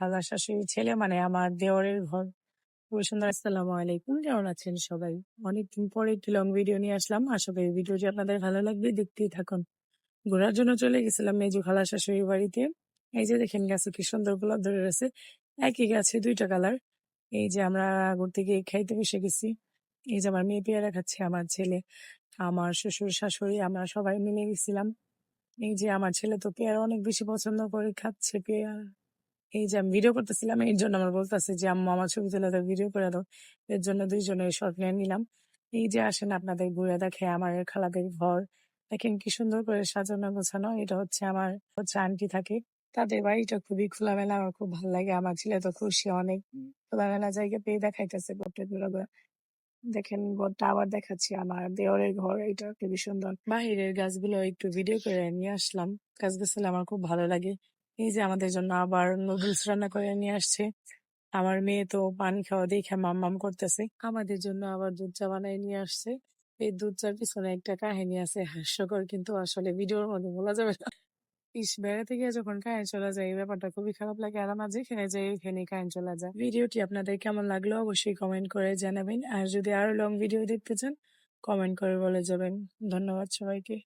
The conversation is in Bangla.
খালা শাশুড়ির ছেলে মানে আমার দেওরের ঘর। খুবই সুন্দর। আসসালামু আলাইকুম, কেমন আছেন সবাই? অনেকদিন পরে একটি লং ভিডিও নিয়ে আসলাম। আশা করি ভিডিওটি আপনাদের ভালো লাগবে, দেখতেই থাকুন। ঘোরার জন্য চলে গেছিলাম মেজো খালা শাশুড়ির বাড়িতে। এই যে দেখেন গাছে কি সুন্দর গোলাপ ধরে রয়েছে, একই গাছে দুইটা কালার। এই যে আমরা ঘুরতে গিয়ে খাইতে বসে গেছি। এই যে আমার মেয়ে পেয়ারা খাচ্ছে, আমার ছেলে, আমার শ্বশুর শাশুড়ি, আমরা সবাই মিলে গেছিলাম। এই যে আমার ছেলে তো পেয়ারা অনেক বেশি পছন্দ করে খাচ্ছে পেয়ারা। এই যে আমি ভিডিও করতেছিলাম, এর জন্য আমার বলতেছে যে আম্মু আমার ছবি তুলে দাও, ভিডিও করে দাও। এর জন্য দুইজনে শর্ট নিয়ে নিলাম। এই যে আসেন আপনাদের ঘুরে দেখে আমার খালাদের ঘর। দেখেন কি সুন্দর করে সাজানো গোছানো। এটা হচ্ছে আন্টি থাকে, তাদের বাড়িটা খুবই খোলামেলা, আমার খুব ভালো লাগে। আমার ছেলে তো খুশি অনেক, খোলামেলা জায়গা পেয়ে দেখাইতেছে বোটে ঘুরে। দেখেন বোটটা আবার দেখাচ্ছি, আমার দেওরের ঘর, এটা খুবই সুন্দর। বাহিরের গাছগুলো একটু ভিডিও করে নিয়ে আসলাম। গাছ গাছালি আমার খুব ভালো লাগে। এই যে আমাদের জন্য আবার নুডলস রান্না করে নিয়ে আসছে। আমার মেয়ে তো পানি খাওয়া দেখে মাম করতেছে। আমাদের জন্য আবার দুধ চা বানায় নিয়ে আসছে। এই দুধ চার পিছনে একটা কাহিনী আছে হাস্যকর, কিন্তু আসলে ভিডিওর মধ্যে বলা যাবে না। বেড়াতে গিয়ে যখন কারেন্ট চলে যায় এই ব্যাপারটা খুবই খারাপ লাগে, আর আমার যেখানে যাই ওখানে কারেন্ট চলে যায়। ভিডিওটি আপনাদের কেমন লাগলো অবশ্যই কমেন্ট করে জানাবেন, আর যদি আরো লং ভিডিও দেখতে চান কমেন্ট করে বলে যাবেন। ধন্যবাদ সবাইকে।